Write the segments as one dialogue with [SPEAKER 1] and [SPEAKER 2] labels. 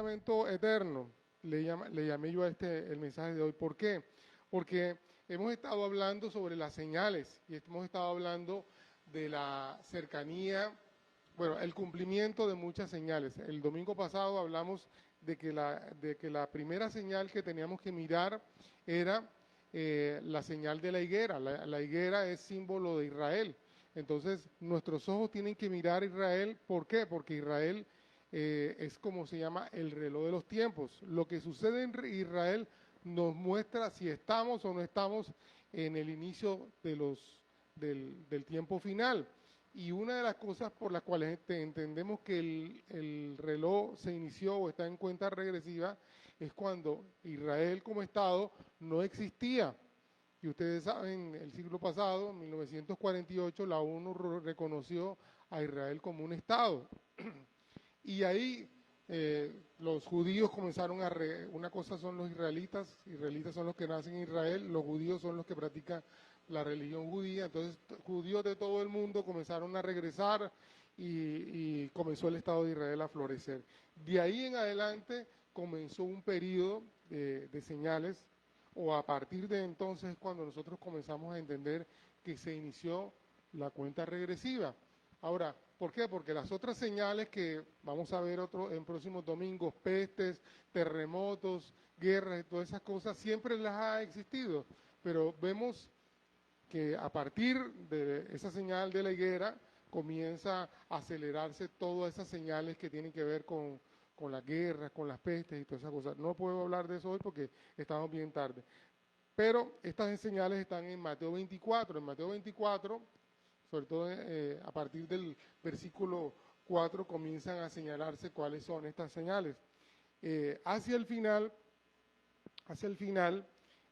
[SPEAKER 1] fundamento eterno, le llamé yo a el mensaje de hoy. ¿Por qué? Porque hemos estado hablando sobre las señales y hemos estado hablando de la cercanía, bueno, el cumplimiento de muchas señales. El domingo pasado hablamos de que la primera señal que teníamos que mirar era la señal de la higuera. La higuera es símbolo de Israel. Entonces, nuestros ojos tienen que mirar a Israel. ¿Por qué? Porque Israel es como se llama el reloj de los tiempos. Lo que sucede en Israel nos muestra si estamos o no estamos en el inicio del tiempo final. Y una de las cosas por las cuales entendemos que el reloj se inició o está en cuenta regresiva es cuando Israel como Estado no existía. Y ustedes saben, el siglo pasado, en 1948, la ONU reconoció a Israel como un Estado. Y ahí los judíos comenzaron una cosa son los israelitas son los que nacen en Israel, los judíos son los que practican la religión judía, entonces judíos de todo el mundo comenzaron a regresar y comenzó el Estado de Israel a florecer. De ahí en adelante comenzó un periodo de señales, o a partir de entonces cuando nosotros comenzamos a entender que se inició la cuenta regresiva. Ahora, ¿por qué? Porque las otras señales que vamos a ver en próximos domingos, pestes, terremotos, guerras y todas esas cosas, siempre las ha existido, pero vemos que a partir de esa señal de la higuera comienza a acelerarse todas esas señales que tienen que ver con las guerras, con las pestes y todas esas cosas. No puedo hablar de eso hoy porque estamos bien tarde. Pero estas señales están en Mateo 24. En Mateo 24, sobre todo a partir del versículo 4, comienzan a señalarse cuáles son estas señales. Hacia el final,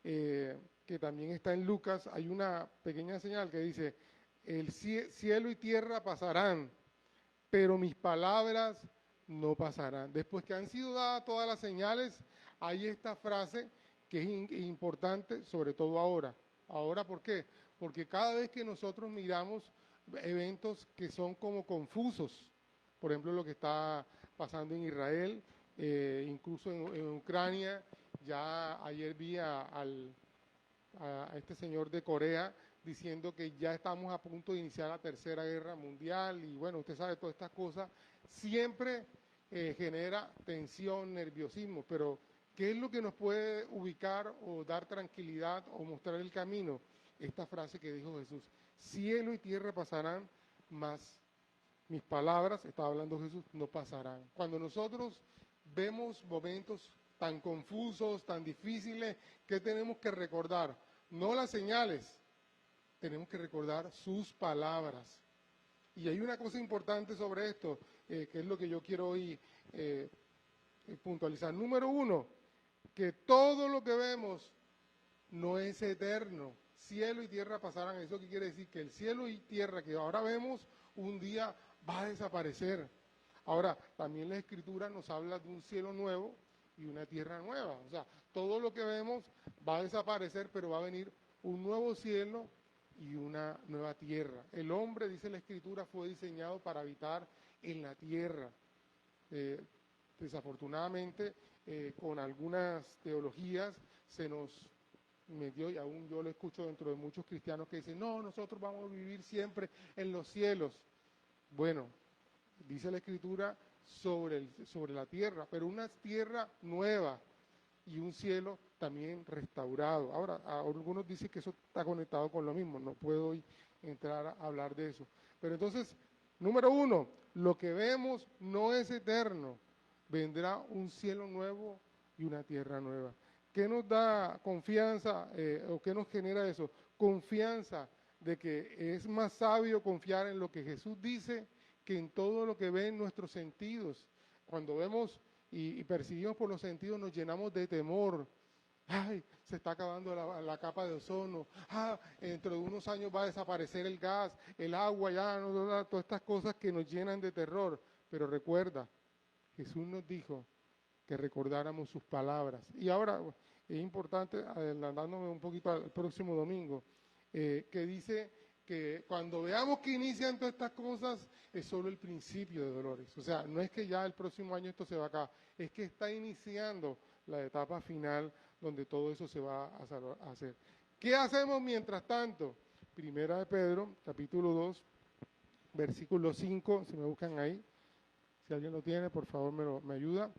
[SPEAKER 1] que también está en Lucas, hay una pequeña señal que dice, el cielo y tierra pasarán, pero mis palabras no pasarán. Después que han sido dadas todas las señales, hay esta frase que es importante, sobre todo ahora. ¿Ahora por qué? Porque cada vez que nosotros miramos eventos que son como confusos, por ejemplo lo que está pasando en Israel, incluso en Ucrania, ya ayer vi a este señor de Corea diciendo que ya estamos a punto de iniciar la Tercera Guerra Mundial y bueno, usted sabe, todas estas cosas siempre genera tensión, nerviosismo, pero ¿qué es lo que nos puede ubicar o dar tranquilidad o mostrar el camino? Esta frase que dijo Jesús, cielo y tierra pasarán, mas mis palabras, estaba hablando Jesús, no pasarán. Cuando nosotros vemos momentos tan confusos, tan difíciles, ¿qué tenemos que recordar? No las señales, tenemos que recordar sus palabras. Y hay una cosa importante sobre esto, que es lo que yo quiero hoy puntualizar. Número uno, que todo lo que vemos no es eterno. Cielo y tierra pasarán. ¿Eso qué quiere decir? Que el cielo y tierra que ahora vemos, un día va a desaparecer. Ahora, también la Escritura nos habla de un cielo nuevo y una tierra nueva. O sea, todo lo que vemos va a desaparecer, pero va a venir un nuevo cielo y una nueva tierra. El hombre, dice la Escritura, fue diseñado para habitar en la tierra. Desafortunadamente, con algunas teologías se nos metió, y aún yo lo escucho dentro de muchos cristianos que dicen, no, nosotros vamos a vivir siempre en los cielos. Bueno, dice la Escritura sobre la tierra, pero una tierra nueva y un cielo también restaurado. Ahora, algunos dicen que eso está conectado con lo mismo, no puedo hoy entrar a hablar de eso. Pero entonces, número uno, lo que vemos no es eterno, vendrá un cielo nuevo y una tierra nueva. ¿Qué nos da confianza o qué nos genera eso? Confianza de que es más sabio confiar en lo que Jesús dice que en todo lo que ven nuestros sentidos. Cuando vemos y percibimos por los sentidos nos llenamos de temor. Ay, se está acabando la capa de ozono. Dentro de unos años va a desaparecer el gas, el agua, ya, no, todas estas cosas que nos llenan de terror. Pero recuerda, Jesús nos dijo que recordáramos sus palabras. Y ahora es importante, adelantándome un poquito al próximo domingo, que dice que cuando veamos que inician todas estas cosas, es solo el principio de dolores. O sea, no es que ya el próximo año esto se va a acabar, es que está iniciando la etapa final donde todo eso se va a hacer. ¿Qué hacemos mientras tanto? Primera de Pedro, capítulo 2, versículo 5, si me buscan ahí. Si alguien lo tiene, por favor me ayuda.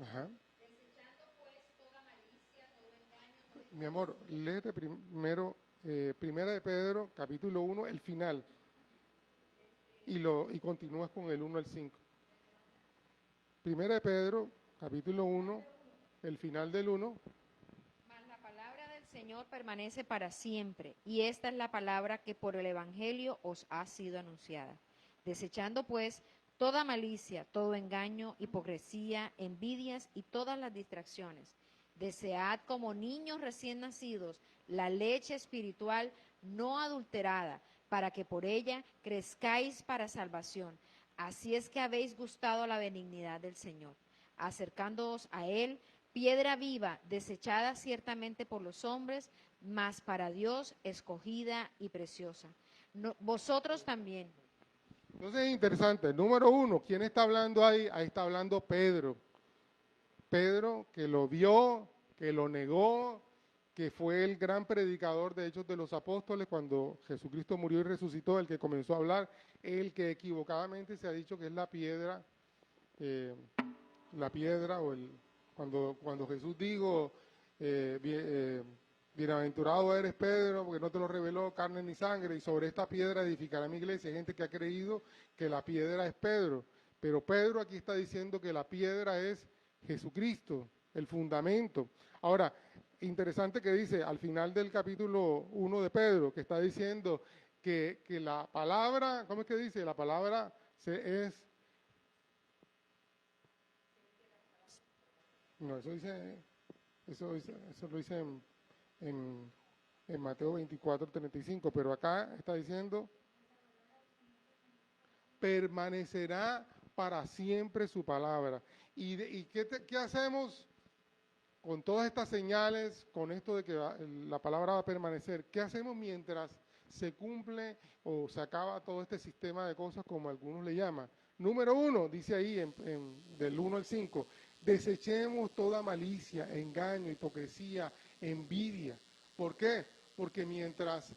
[SPEAKER 1] Ajá. Mi amor, léete primero, Primera de Pedro, capítulo 1, el final, y continúas con el 1 al 5. Primera de Pedro, capítulo 1, el final del 1.
[SPEAKER 2] Mas la palabra del Señor permanece para siempre, y esta es la palabra que por el Evangelio os ha sido anunciada. Desechando pues toda malicia, todo engaño, hipocresía, envidias y todas las distracciones. Desead como niños recién nacidos la leche espiritual no adulterada, para que por ella crezcáis para salvación. Así es que habéis gustado la benignidad del Señor, acercándoos a Él, piedra viva, desechada ciertamente por los hombres, mas para Dios escogida y preciosa. Vosotros también.
[SPEAKER 1] Entonces es interesante. Número 1, ¿quién está hablando ahí? Ahí está hablando Pedro. Pedro, que lo vio, que lo negó, que fue el gran predicador de Hechos de los Apóstoles cuando Jesucristo murió y resucitó, el que comenzó a hablar, el que equivocadamente se ha dicho que es la piedra cuando Jesús dijo, bienaventurado eres Pedro, porque no te lo reveló carne ni sangre, y sobre esta piedra edificará mi iglesia. Hay gente que ha creído que la piedra es Pedro, pero Pedro aquí está diciendo que la piedra es Jesucristo, el fundamento. Ahora, interesante que dice al final del capítulo 1 de Pedro, que está diciendo que la palabra, ¿cómo es que dice? La palabra no, eso lo dice en Mateo 24:35, pero acá está diciendo, permanecerá para siempre su palabra. ¿Y qué hacemos con todas estas señales, con esto de que la palabra va a permanecer? ¿Qué hacemos mientras se cumple o se acaba todo este sistema de cosas como algunos le llaman? Número 1, dice ahí del 1 al 5, desechemos toda malicia, engaño, hipocresía, envidia. ¿Por qué? Porque mientras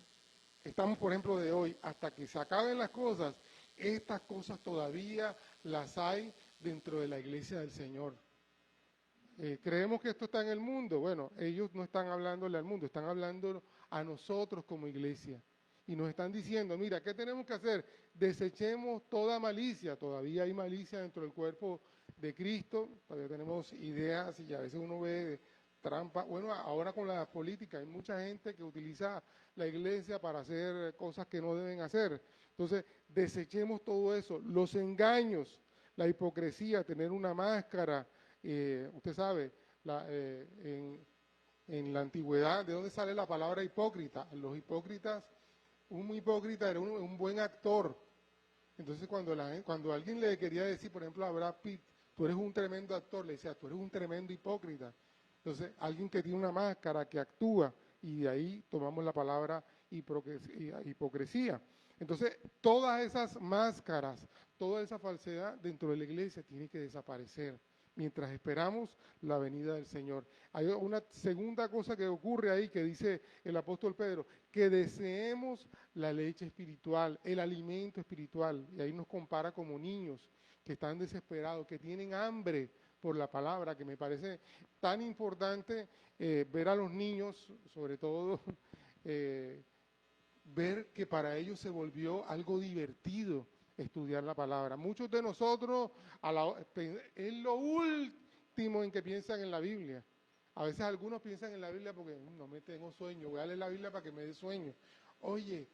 [SPEAKER 1] estamos, por ejemplo, de hoy, hasta que se acaben las cosas, estas cosas todavía las hay dentro de la iglesia del Señor. Creemos que esto está en el mundo. Bueno, ellos no están hablándole al mundo, están hablando a nosotros como iglesia. Y nos están diciendo, mira, ¿qué tenemos que hacer? Desechemos toda malicia. Todavía hay malicia dentro del cuerpo de Cristo. Todavía tenemos ideas y a veces uno ve trampa. Bueno, ahora con la política hay mucha gente que utiliza la iglesia para hacer cosas que no deben hacer. Entonces, desechemos todo eso. Los engaños, la hipocresía, tener una máscara. Usted sabe, en la antigüedad, ¿de dónde sale la palabra hipócrita? Los hipócritas, un hipócrita era un buen actor. Entonces cuando alguien le quería decir, por ejemplo, a Brad Pitt, tú eres un tremendo actor, le decía, tú eres un tremendo hipócrita. Entonces, alguien que tiene una máscara, que actúa, y de ahí tomamos la palabra hipocresía. Entonces, todas esas máscaras, toda esa falsedad dentro de la iglesia tiene que desaparecer mientras esperamos la venida del Señor. Hay una segunda cosa que ocurre ahí que dice el apóstol Pedro, que deseemos la leche espiritual, el alimento espiritual, y ahí nos compara como niños que están desesperados, que tienen hambre por la palabra, que me parece tan importante ver a los niños, sobre todo, ver que para ellos se volvió algo divertido estudiar la palabra. Muchos de nosotros es lo último en que piensan en la Biblia. A veces algunos piensan en la Biblia porque no me tengo sueño, voy a leer la Biblia para que me dé sueño. Oye,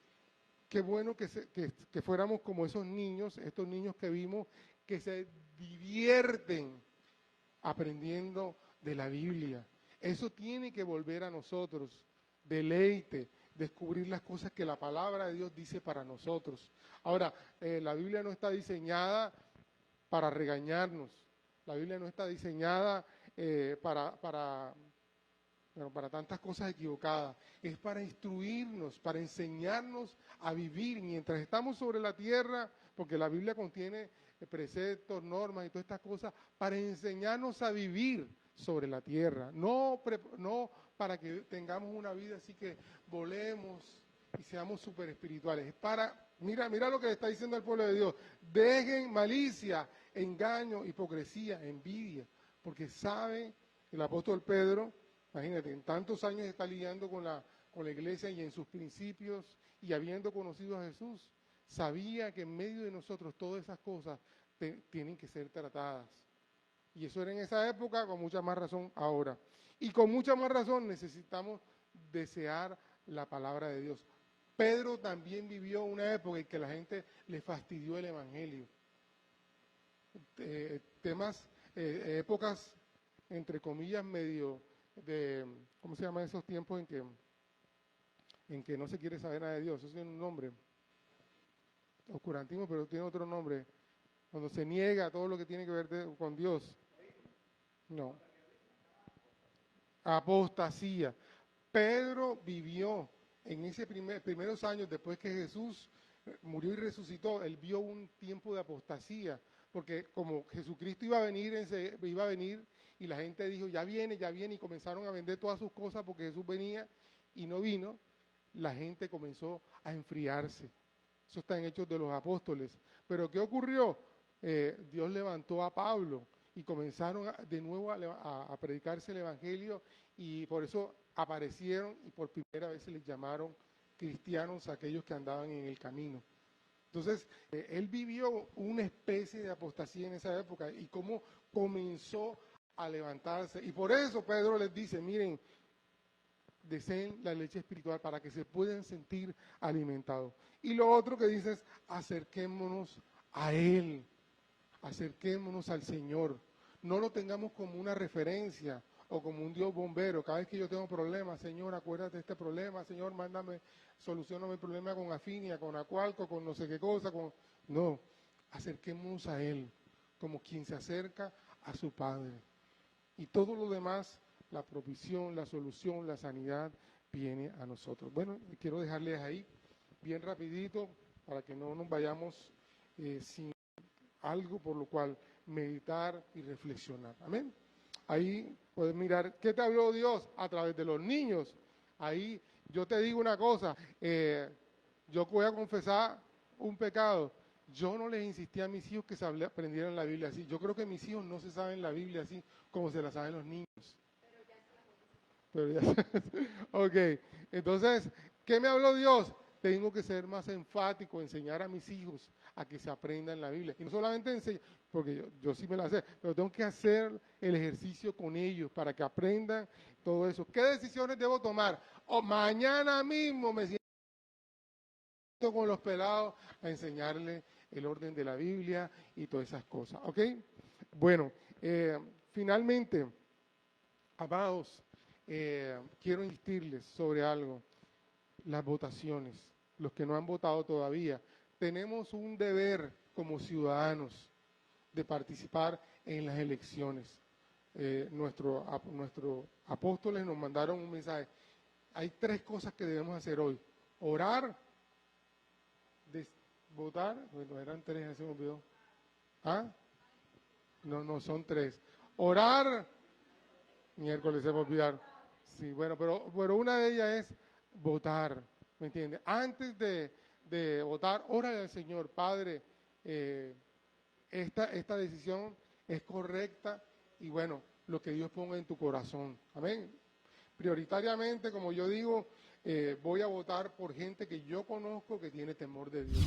[SPEAKER 1] qué bueno que fuéramos como esos niños, estos niños que vimos, que se divierten aprendiendo de la Biblia. Eso tiene que volver a nosotros, deleite. descubrir las cosas que la palabra de Dios dice para nosotros. Ahora, la Biblia no está diseñada para regañarnos, la Biblia no está diseñada para tantas cosas equivocadas, es para instruirnos, para enseñarnos a vivir mientras estamos sobre la tierra, porque la Biblia contiene preceptos, normas y todas estas cosas, para enseñarnos a vivir sobre la tierra, no para que tengamos una vida así que volemos y seamos súper espirituales, es para, mira lo que le está diciendo el pueblo de Dios, dejen malicia, engaño, hipocresía, envidia, porque sabe el apóstol Pedro, imagínate, en tantos años está lidiando con la iglesia y en sus principios y habiendo conocido a Jesús, sabía que en medio de nosotros todas esas cosas tienen que ser tratadas. Y eso era en esa época, con mucha más razón ahora. Y con mucha más razón necesitamos desear la palabra de Dios. Pedro también vivió una época en que la gente le fastidió el evangelio. Épocas, entre comillas, medio de, ¿cómo se llama esos tiempos en que no se quiere saber nada de Dios? Eso tiene un nombre. Oscurantismo, pero tiene otro nombre. Cuando se niega todo lo que tiene que ver con Dios. No. Apostasía. Pedro vivió en ese primeros años después que Jesús murió y resucitó, él vio un tiempo de apostasía, porque como Jesucristo iba a venir y la gente dijo, ya viene, y comenzaron a vender todas sus cosas porque Jesús venía y no vino, la gente comenzó a enfriarse. Eso está en Hechos de los Apóstoles. Pero ¿qué ocurrió? Dios levantó a Pablo y comenzaron de nuevo a predicarse el Evangelio y por eso aparecieron y por primera vez se les llamaron cristianos a aquellos que andaban en el camino. Entonces, él vivió una especie de apostasía en esa época y cómo comenzó a levantarse. Y por eso Pedro les dice, miren, deseen la leche espiritual para que se puedan sentir alimentados. Y lo otro que dice es, acerquémonos a Él, acerquémonos al Señor. No lo tengamos como una referencia o como un Dios bombero. Cada vez que yo tengo problemas, Señor, acuérdate de este problema, Señor, mándame, solucioname el problema con Afinia, con Acualco, con no sé qué cosa. No, acerquémonos a Él, como quien se acerca a su Padre. Y todo lo demás, la provisión, la solución, la sanidad, viene a nosotros. Bueno, quiero dejarles ahí, bien rapidito, para que no nos vayamos sin algo por lo cual meditar y reflexionar. Amén. Ahí puedes mirar, ¿qué te habló Dios? A través de los niños. Ahí yo te digo una cosa, yo voy a confesar un pecado. Yo no les insistí a mis hijos que se aprendieran la Biblia así. Yo creo que mis hijos no se saben la Biblia así como se la saben los niños. Pero ya ok, entonces, ¿qué me habló Dios? Tengo que ser más enfático, enseñar a mis hijos a que se aprendan la Biblia. Y no solamente enseñar, porque yo sí me la sé, pero tengo que hacer el ejercicio con ellos para que aprendan todo eso. ¿Qué decisiones debo tomar? Mañana mismo me siento con los pelados a enseñarles el orden de la Biblia y todas esas cosas. ¿Ok? Bueno, finalmente, amados, quiero insistirles sobre algo. Las votaciones, los que no han votado todavía, tenemos un deber como ciudadanos de participar en las elecciones. Nuestros apóstoles nos mandaron un mensaje. Hay 3 cosas que debemos hacer hoy. Orar, votar, bueno, eran 3, se me olvidó. ¿Ah? No, son 3. Orar, miércoles se me olvidar. Sí, bueno, pero una de ellas es votar, ¿me entiendes? Antes de votar, órale al Señor, Padre, esta decisión es correcta y bueno, lo que Dios ponga en tu corazón, amén. Prioritariamente, como yo digo, voy a votar por gente que yo conozco que tiene temor de Dios.